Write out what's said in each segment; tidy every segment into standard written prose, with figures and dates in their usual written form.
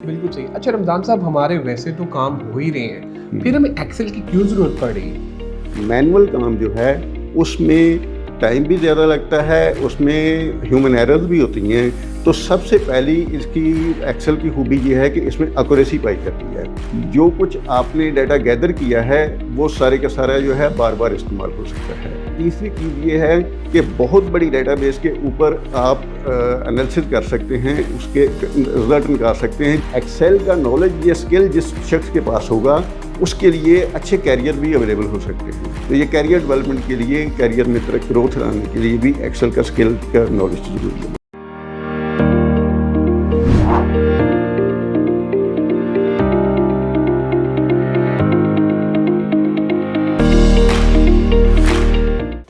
बिल्कुल सही। अच्छा रमज़ान साहब, हमारे वैसे तो काम हो ही रहे हैं, फिर हमें एक्सेल की क्यों ज़रूरत पड़ रही है? मैनुअल काम जो है उसमें टाइम भी ज़्यादा लगता है, उसमें ह्यूमन एरर्स भी होती हैं। तो सबसे पहली इसकी एक्सेल की खूबी ये है कि इसमें एक्यूरेसी पाई जाती है। जो कुछ आपने डाटा गैदर किया है वो सारे का सारा जो है बार बार इस्तेमाल हो सकता है। तीसरी चीज़ ये है कि बहुत बड़ी डेटाबेस के ऊपर आप एनालिसिस कर सकते हैं, उसके रिजल्ट निकाल सकते हैं। एक्सेल का नॉलेज या स्किल जिस शख्स के पास होगा उसके लिए अच्छे कैरियर भी अवेलेबल हो सकते हैं। तो ये कैरियर डेवलपमेंट के लिए, कैरियर में तरक्की ग्रोथ लाने के लिए भी एक्सेल का स्किल का नॉलेज जरूरी है।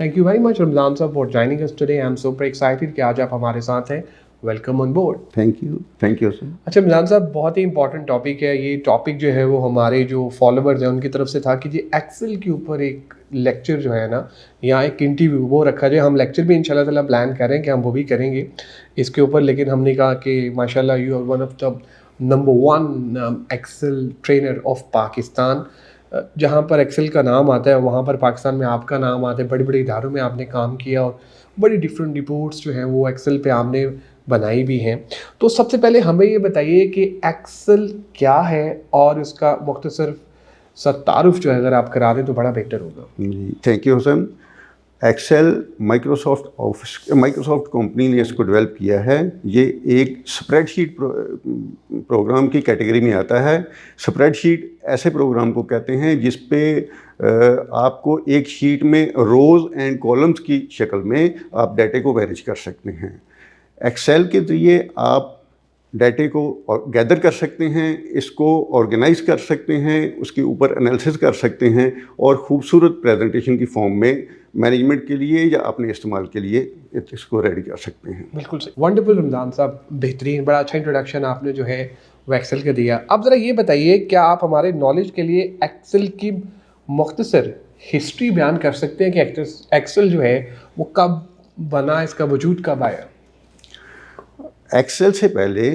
Thank you very much Ramzan साहब for joining us today. I am super excited कि आज आप हमारे साथ हैं। Welcome on board. Thank you sir. अच्छा रमज़ान साहब, बहुत ही इंपॉर्टेंट टॉपिक है ये। टॉपिक जो है वो हमारे जो फॉलोअर्स हैं उनकी तरफ से था कि जी एक्सेल के ऊपर एक लेक्चर जो है ना, या एक इंटरव्यू वो रखा जाए। हम लेक्चर भी इंशाल्लाह ताला प्लान कर रहे हैं कि हम वो भी करेंगे इसके ऊपर, लेकिन हमने कहा कि माशाल्लाह you are one of the number one Excel trainer of Pakistan. जहाँ पर एक्सेल का नाम आता है वहाँ पर पाकिस्तान में आपका नाम आता है। बड़े बड़े इदारों में आपने काम किया और बड़ी डिफरेंट रिपोर्ट्स जो हैं वो एक्सेल पे आपने बनाई भी हैं। तो सबसे पहले हमें ये बताइए कि एक्सेल क्या है और इसका मुख्तसर सा तारुफ जो है अगर आप करा दें तो बड़ा बेहतर होगा। जी thank you Hasan. Excel Microsoft company ने इसको डेवलप किया है। ये एक स्प्रेडशीट प्रोग्राम की कैटेगरी में आता है। स्प्रेडशीट ऐसे प्रोग्राम को कहते हैं जिस पे आपको एक शीट में रोज़ एंड कॉलम्स की शक्ल में आप डाटे को मैनेज कर सकते हैं। एक्सेल के ज़रिए आप डाटे को गैदर कर सकते हैं, इसको ऑर्गेनाइज कर सकते हैं, उसके ऊपर एनालिसिस कर सकते हैं और ख़ूबसूरत प्रेजेंटेशन की फॉर्म में मैनेजमेंट के लिए या अपने इस्तेमाल के लिए इसको रेडी कर सकते हैं। बिल्कुल सही। वंडरफुल रमज़ान साहब, बेहतरीन, बड़ा अच्छा इंट्रोडक्शन आपने जो है वो एक्सेल का दिया। अब ज़रा ये बताइए, क्या आप हमारे नॉलेज के लिए एक्सेल की मुख्तसर हिस्ट्री बयान कर सकते हैं कि एक्सेल जो है वो कब बना, इसका वजूद कब आया? एक्सेल से पहले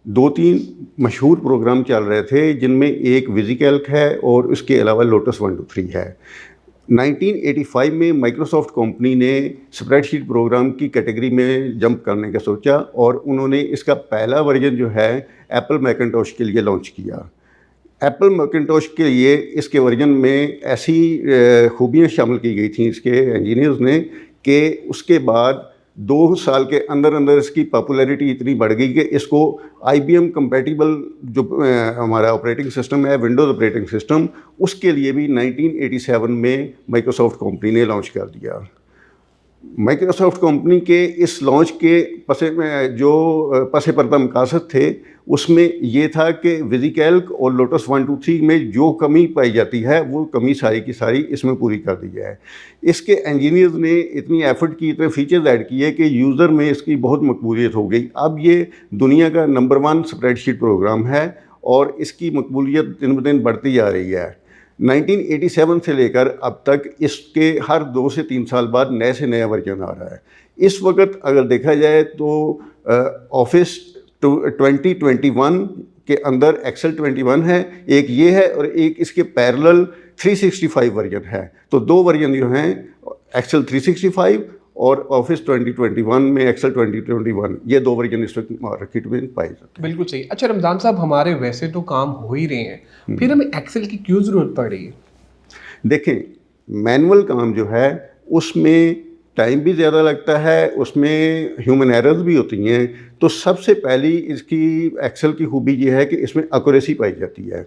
2-3 मशहूर प्रोग्राम चल रहे थे जिनमें एक विजिकैल्क है और उसके अलावा लोटस 123 है। 1985 में माइक्रोसॉफ्ट कंपनी ने स्प्रेडशीट प्रोग्राम की कैटेगरी में जंप करने का सोचा और उन्होंने इसका पहला वर्जन जो है एप्पल मैकिन्टॉश के लिए लॉन्च किया। एप्पल मैकिन्टॉश के लिए इसके वर्जन में ऐसी खूबियाँ शामिल की गई थी इसके इंजीनियर्स ने कि उसके बाद 2 साल के अंदर अंदर इसकी पॉपुलैरिटी इतनी बढ़ गई कि इसको IBM कंपैटिबल जो हमारा ऑपरेटिंग सिस्टम है, विंडोज़ ऑपरेटिंग सिस्टम, उसके लिए भी 1987 में माइक्रोसॉफ्ट कंपनी ने लॉन्च कर दिया। माइक्रोसॉफ्ट कंपनी के इस लॉन्च के पसे पर्दा मकासद थे, उसमें ये था कि विजिकैल्क और लोटस 123 में जो कमी पाई जाती है वो कमी सारी की सारी इसमें पूरी कर दी जाए। इसके इंजीनियर्स ने इतनी एफर्ट की, इतने फीचर्स ऐड किए कि यूज़र में इसकी बहुत मकबूलियत हो गई। अब ये दुनिया का नंबर 1 स्प्रेडशीट प्रोग्राम है और इसकी मकबूलियत दिन ब दिन बढ़ती जा रही है। 1987 से लेकर अब तक इसके हर 2 से 3 साल बाद नए से नया वर्जन आ रहा है। इस वक्त अगर देखा जाए तो ऑफिस 2021 के अंदर एक्सेल 21 है, एक ये है और एक इसके पैरेलल 365 वर्जन है। तो 2 वर्जन जो हैं एक्सेल 365 और ऑफिस 2021 में एक्सेल 2021, ये 2 वर्जन इस वक्त मार्केट में पाए जाते हैं। बिल्कुल सही। अच्छा रमज़ान साहब, हमारे वैसे तो काम हो ही रहे हैं, फिर हमें एक्सेल की क्यों ज़रूरत पड़ रही है? देखें, मैनुअल काम जो है उसमें टाइम भी ज़्यादा लगता है, उसमें ह्यूमन एरर्स भी होती हैं। तो सबसे पहली इसकी एक्सेल की खूबी ये है कि इसमें एक्यूरेसी पाई जाती है।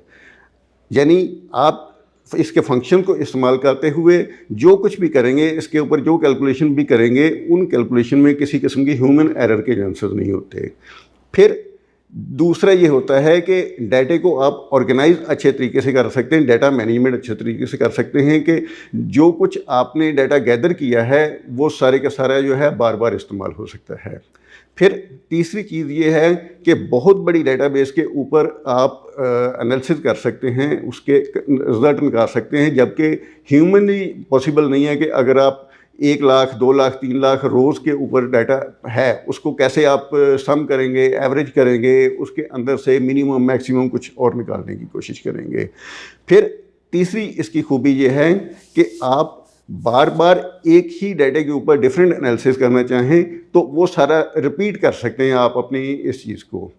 यानी आप इसके फंक्शन को इस्तेमाल करते हुए जो कुछ भी करेंगे, इसके ऊपर जो कैलकुलेशन भी करेंगे, उन कैलकुलेशन में किसी किस्म की ह्यूमन एरर के चांसेस नहीं होते। फिर दूसरा ये होता है कि डाटे को आप ऑर्गेनाइज अच्छे तरीके से कर सकते हैं, डाटा मैनेजमेंट अच्छे तरीके से कर सकते हैं कि जो कुछ आपने डाटा गैदर किया है वो सारे का सारा जो है बार बार इस्तेमाल हो सकता है। फिर तीसरी चीज़ ये है कि बहुत बड़ी डेटाबेस के ऊपर आप एनालिसिस कर सकते हैं, उसके रिजल्ट निकाल सकते हैं, जबकि ह्यूमनली पॉसिबल नहीं है कि अगर आप 1 लाख 2 लाख 3 लाख रोज़ के ऊपर डाटा है, उसको कैसे आप सम करेंगे, एवरेज करेंगे, उसके अंदर से मिनिमम मैक्सिमम कुछ और निकालने की कोशिश करेंगे। फिर तीसरी इसकी खूबी ये है कि आप बार बार एक ही डाटा के ऊपर डिफरेंट एनालिसिस करना चाहें तो वो सारा रिपीट कर सकते हैं आप अपनी इस चीज़ को।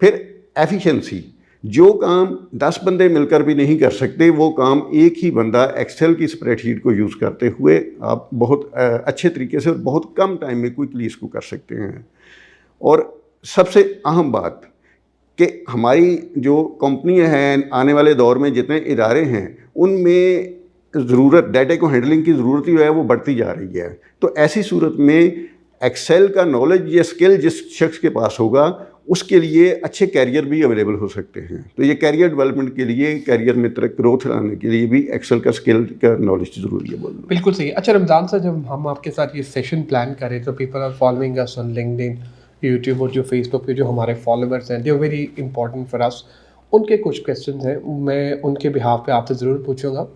फिर एफिशिएंसी, जो काम 10 बंदे मिलकर भी नहीं कर सकते वो काम एक ही बंदा एक्सेल की स्प्रेडशीट को यूज़ करते हुए आप बहुत अच्छे तरीके से और बहुत कम टाइम में क्विकली इसको कर सकते हैं। और सबसे अहम बात कि हमारी जो कंपनियां हैं, आने वाले दौर में जितने इदारे हैं उनमें ज़रूरत, डाटा को हैंडलिंग की ज़रूरत जो है वो बढ़ती जा रही है। तो ऐसी सूरत में एक्सेल का नॉलेज या स्किल जिस शख्स के पास होगा उसके लिए अच्छे कैरियर भी अवेलेबल हो सकते हैं। तो ये कैरियर डेवलपमेंट के लिए, कैरियर में ग्रोथ लाने के लिए भी एक्सेल का स्किल का नॉलेज ज़रूरी है बोलना। बिल्कुल सही। अच्छा रमज़ान सर, जब हम आपके साथ ये सेशन प्लान करें तो people are following us on LinkedIn, YouTube और जो फेसबुक पे जो हमारे फॉलोअर्स हैं, they are very important for us. उनके कुछ क्वेश्चंस हैं, मैं उनके बिहाफ पे आपसे ज़रूर पूछूंगा।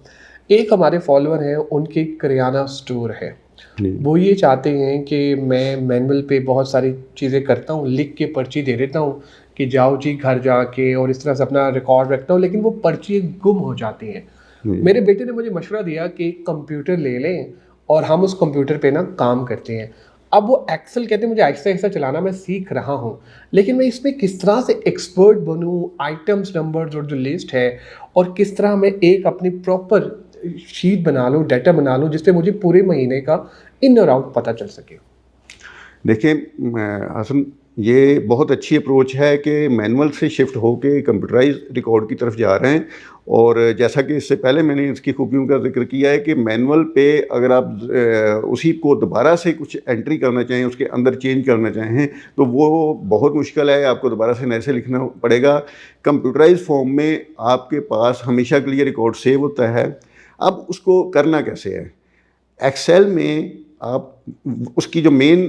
एक हमारे फॉलोअर हैं, उनकी किराना स्टोर है। वो ये चाहते हैं कि मैं मैनुअल पे बहुत सारी चीज़ें करता हूँ, लिख के पर्ची दे देता हूँ कि जाओ जी घर जाके, और इस तरह से अपना रिकॉर्ड रखता हूँ, लेकिन वो पर्ची गुम हो जाती हैं। मेरे बेटे ने मुझे मशवरा दिया कि एक कंप्यूटर ले लें और हम उस कंप्यूटर पे ना काम करते हैं। अब वो एक्सेल कहते हैं मुझे आहिस्ता आहिस्ता चलाना मैं सीख रहा हूँ, लेकिन मैं इसमें किस तरह से एक्सपर्ट बनूँ, आइटम्स नंबर्स और जो लिस्ट है, और किस तरह मैं एक अपनी प्रॉपर शीट बना लूँ, डाटा बना लूँ, जिससे मुझे पूरे महीने का इन और आउट पता चल सके। देखिए हसन, ये बहुत अच्छी अप्रोच है कि मैनुअल से शिफ्ट होके कंप्यूटराइज रिकॉर्ड की तरफ जा रहे हैं। और जैसा कि इससे पहले मैंने इसकी खूबियों का जिक्र किया है कि मैनुअल पे अगर आप उसी को दोबारा से कुछ एंट्री करना चाहें, उसके अंदर चेंज करना चाहें तो वो बहुत मुश्किल है, आपको दोबारा से नए से लिखना पड़ेगा। कंप्यूटराइज फॉर्म में आपके पास हमेशा के लिए रिकॉर्ड सेव होता है। अब उसको करना कैसे है? एक्सेल में आप उसकी जो मेन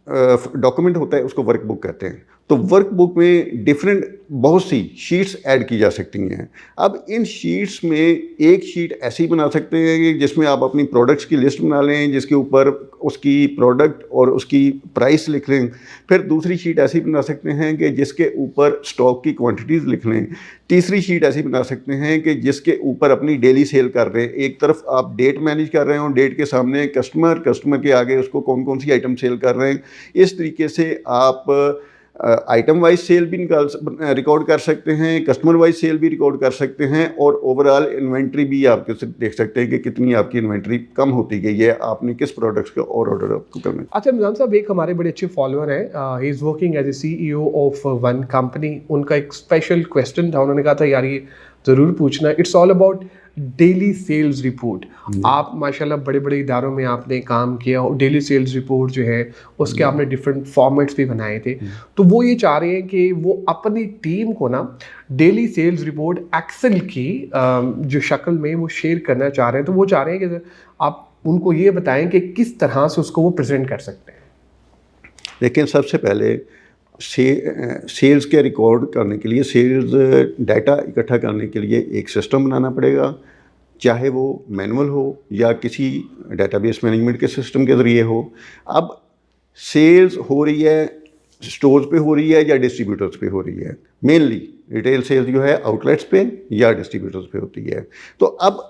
डॉक्यूमेंट होता है उसको वर्कबुक कहते हैं। तो वर्कबुक में डिफरेंट बहुत सी शीट्स ऐड की जा सकती हैं। अब इन शीट्स में एक शीट ऐसी बना सकते हैं कि जिसमें आप अपनी प्रोडक्ट्स की लिस्ट बना लें, जिसके ऊपर उसकी प्रोडक्ट और उसकी प्राइस लिख लें। फिर दूसरी शीट ऐसी बना सकते हैं कि जिसके ऊपर स्टॉक की क्वांटिटीज़ लिख लें। तीसरी शीट ऐसी बना सकते हैं कि जिसके ऊपर अपनी डेली सेल कर रहे हैं। एक तरफ आप डेट मैनेज कर रहे हो, डेट के सामने कस्टमर के आगे उसको कौन कौन सी आइटम सेल कर रहे हैं। इस तरीके से आप आइटम वाइज सेल भी रिकॉर्ड कर सकते हैं, कस्टमर वाइज सेल भी रिकॉर्ड कर सकते हैं, और ओवरऑल इन्वेंट्री भी आप देख सकते हैं कि कितनी आपकी इन्वेंट्री कम होती गई है, आपने किस प्रोडक्ट्स का और ऑर्डर आपको करना है। अच्छा निज़ाम साहब, एक हमारे बड़े अच्छे फॉलोअर हैं, he is working as a CEO of one company. उनका एक स्पेशल क्वेश्चन था, उन्होंने कहा था यार ये ज़रूर पूछना। It's all about daily sales report. आप माशाल्लाह बड़े बड़े इदारों में आपने काम किया, और डेली सेल्स रिपोर्ट जो है उसके आपने डिफरेंट फॉर्मेट्स भी बनाए थे। तो वो ये चाह रहे हैं कि वो अपनी टीम को ना डेली सेल्स रिपोर्ट एक्सेल की जो शक्ल में वो शेयर करना चाह रहे हैं। तो वो चाह रहे हैं कि आप उनको ये बताएं कि किस तरह से उसको वो प्रेजेंट कर सकते हैं। लेकिन सबसे पहले सेल्स के रिकॉर्ड करने के लिए, सेल्स डाटा इकट्ठा करने के लिए एक सिस्टम बनाना पड़ेगा, चाहे वो मैनुअल हो या किसी डेटाबेस मैनेजमेंट के सिस्टम के ज़रिए हो। अब सेल्स हो रही है स्टोर्स पे हो रही है या डिस्ट्रीब्यूटर्स पे हो रही है। मेनली रिटेल सेल्स जो है आउटलेट्स पे या डिस्ट्रीब्यूटर्स पे होती है। तो अब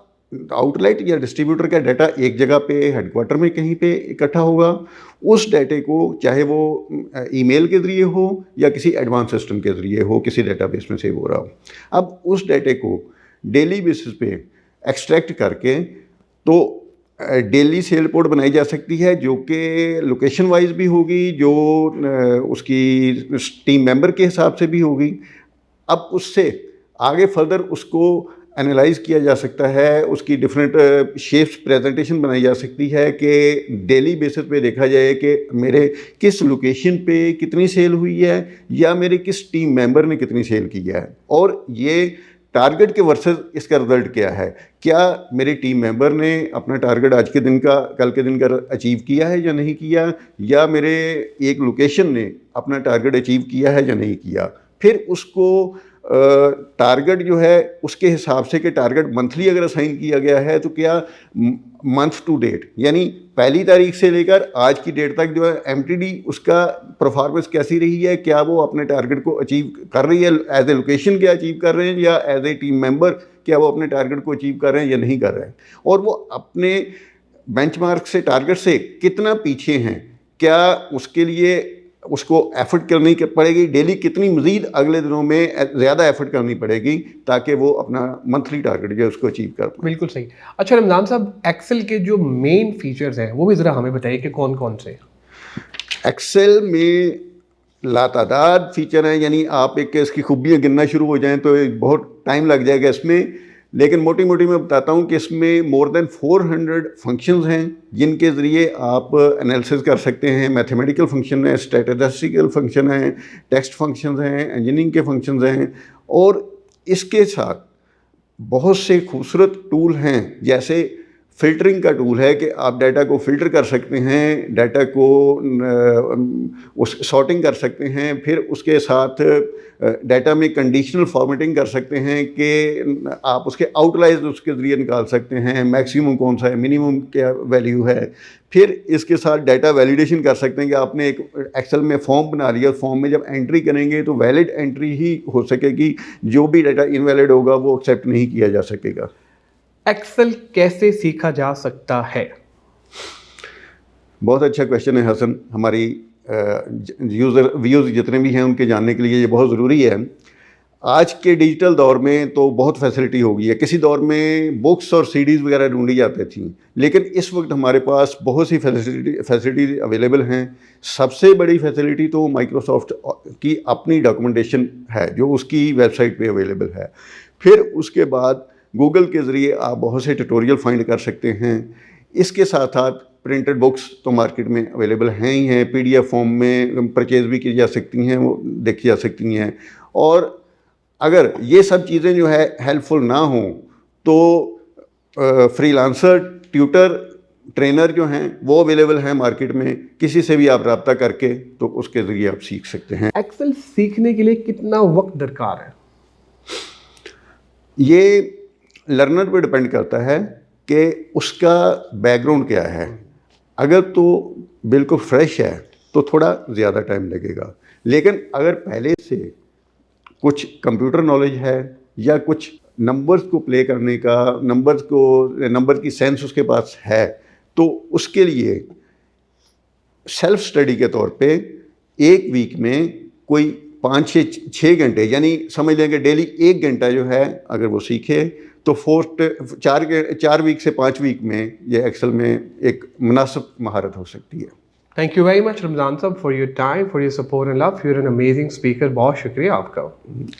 आउटलेट या डिस्ट्रीब्यूटर का डाटा एक जगह पे हेडक्वार्टर में कहीं पे इकट्ठा होगा। उस डाटे को चाहे वो ईमेल के ज़रिए हो या किसी एडवांस सिस्टम के ज़रिए हो, किसी डेटाबेस में सेव हो रहा हो। अब उस डाटे को डेली बेसिस पे एक्सट्रैक्ट करके तो डेली सेल रिपोर्ट बनाई जा सकती है, जो कि लोकेशन वाइज भी होगी, जो उसकी टीम मेंबर के हिसाब से भी होगी। अब उससे आगे फर्दर उसको एनालाइज किया जा सकता है, उसकी डिफरेंट शेप्स प्रेजेंटेशन बनाई जा सकती है कि डेली बेसिस पे देखा जाए कि मेरे किस लोकेशन पे कितनी सेल हुई है या मेरे किस टीम मेंबर ने कितनी सेल की है, और ये टारगेट के वर्सेस इसका रिजल्ट क्या है। क्या मेरे टीम मेंबर ने अपना टारगेट आज के दिन का, कल के दिन का अचीव किया है या नहीं किया, या मेरे एक लोकेशन ने अपना टारगेट अचीव किया है या नहीं किया। फिर उसको टारगेट जो है उसके हिसाब से कि टारगेट मंथली अगर असाइन किया गया है तो क्या मंथ टू डेट यानी पहली तारीख से लेकर आज की डेट तक जो है एमटीडी उसका परफॉर्मेंस कैसी रही है, क्या वो अपने टारगेट को अचीव कर रही है, एज ए लोकेशन क्या अचीव कर रहे हैं या एज ए टीम मेंबर क्या वो अपने टारगेट को अचीव कर रहे हैं या नहीं कर रहे हैं, और वो अपने बेंचमार्क से टारगेट से कितना पीछे हैं, क्या उसके लिए उसको एफर्ट करनी पड़ेगी, डेली कितनी मज़ीद अगले दिनों में ज़्यादा एफर्ट करनी पड़ेगी ताकि वो अपना मंथली टारगेट जो है उसको अचीव कर पाए। बिल्कुल सही। अच्छा रमज़ान साहब, एक्सेल के जो मेन फीचर्स हैं वो भी ज़रा हमें बताइए कि कौन कौन से। एक्सेल में लातादाद फीचर हैं, यानी आप एक इसकी खूबियाँ गिनना शुरू हो जाएं तो बहुत टाइम लग जाएगा इसमें, लेकिन मोटी मोटी मैं बताता हूं कि इसमें मोर देन 400 फंक्शंस हैं जिनके ज़रिए आप एनालिसिस कर सकते हैं। मैथमेटिकल फंक्शन है, स्टैटिस्टिकल फंक्शन है, टेक्स्ट फंक्शंस हैं, इंजीनियरिंग के फंक्शंस हैं, और इसके साथ बहुत से खूबसूरत टूल हैं, जैसे फ़िल्टरिंग का टूल है कि आप डाटा को फ़िल्टर कर सकते हैं, डाटा को उस सॉर्टिंग कर सकते हैं, फिर उसके साथ डाटा में कंडीशनल फॉर्मेटिंग कर सकते हैं कि आप उसके आउटलाइज उसके ज़रिए निकाल सकते हैं, मैक्सिमम कौन सा है, मिनिमम क्या वैल्यू है। फिर इसके साथ डाटा वैलिडेशन कर सकते हैं कि आपने एक एक्सेल में फॉर्म बना लिया, फॉर्म में जब एंट्री करेंगे तो वैलिड एंट्री ही हो सकेगी, जो भी डाटा इनवैलिड होगा वो एक्सेप्ट नहीं किया जा सकेगा। एक्सेल कैसे सीखा जा सकता है? बहुत अच्छा क्वेश्चन है हसन। हमारी यूज़र व्यूज़ जितने भी हैं उनके जानने के लिए ये बहुत ज़रूरी है। आज के डिजिटल दौर में तो बहुत फैसिलिटी हो गई है। किसी दौर में बुक्स और सीडीज़ वगैरह ढूंढी जाती थी, लेकिन इस वक्त हमारे पास बहुत सी फैसिलिटी अवेलेबल हैं। सबसे बड़ी फैसिलिटी तो माइक्रोसॉफ्ट की अपनी डॉक्यूमेंटेशन है जो उसकी वेबसाइट पे अवेलेबल है। फिर उसके बाद गूगल के ज़रिए आप बहुत से ट्यूटोरियल फाइंड कर सकते हैं। इसके साथ साथ प्रिंटेड बुक्स तो मार्केट में अवेलेबल हैं ही हैं, पीडीएफ फॉर्म में परचेज़ भी की जा सकती हैं, वो देखी जा सकती हैं। और अगर ये सब चीज़ें जो है हेल्पफुल ना हों तो फ्रीलांसर, ट्यूटर, ट्रेनर जो हैं वो अवेलेबल हैं मार्केट में, किसी से भी आप रब्ता करके तो उसके ज़रिए आप सीख सकते हैं। एक्सेल सीखने के लिए कितना वक्त दरकार है? ये लर्नर पे डिपेंड करता है कि उसका बैकग्राउंड क्या है। अगर तो बिल्कुल फ्रेश है तो थोड़ा ज़्यादा टाइम लगेगा, लेकिन अगर पहले से कुछ कंप्यूटर नॉलेज है या कुछ नंबर्स को प्ले करने का, नंबर की सेंस उसके पास है, तो उसके लिए सेल्फ स्टडी के तौर पे एक वीक में कोई 5 से 6 घंटे, यानी समझ लें कि डेली 1 घंटा जो है अगर वो सीखे तो 4 वीक से 5 वीक में ये एक्सेल में एक मुनासिब महारत हो सकती है। Thank you very much Ramzan साहब for your time, for your support and love. You are an amazing speaker. बहुत शुक्रिया आपका।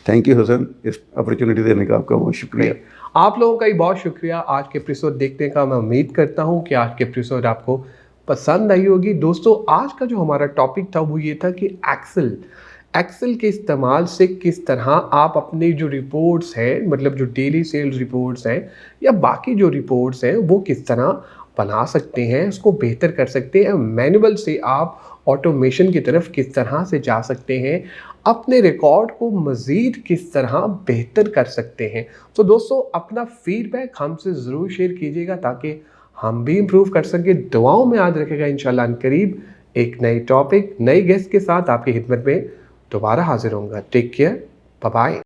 थैंक यू हसन, इस अपॉर्चुनिटी देने का आपका बहुत शुक्रिया। आप लोगों का ही बहुत शुक्रिया आज के एपिसोड देखने का। मैं उम्मीद करता हूँ कि आज के एपिसोड आपको पसंद आई होगी। दोस्तों, आज का जो हमारा टॉपिक था वो ये था कि एक्सेल के इस्तेमाल से किस तरह आप अपनी जो रिपोर्ट्स हैं, मतलब जो डेली सेल्स रिपोर्ट्स हैं या बाकी जो रिपोर्ट्स हैं, वो किस तरह बना सकते हैं, उसको बेहतर कर सकते हैं। मैनुअल से आप ऑटोमेशन की तरफ किस तरह से जा सकते हैं, अपने रिकॉर्ड को मज़ीद किस तरह बेहतर कर सकते हैं। तो दोस्तों, अपना फीडबैक हमसे ज़रूर शेयर कीजिएगा ताकि हम भी इम्प्रूव कर सकें। दुआओं में याद रखेगा। इंशाल्लाह अनकरीब एक नई टॉपिक, नई गेस्ट के साथ आपकी खिदमत में दोबारा हाजिर होऊंगा। Take care, bye bye.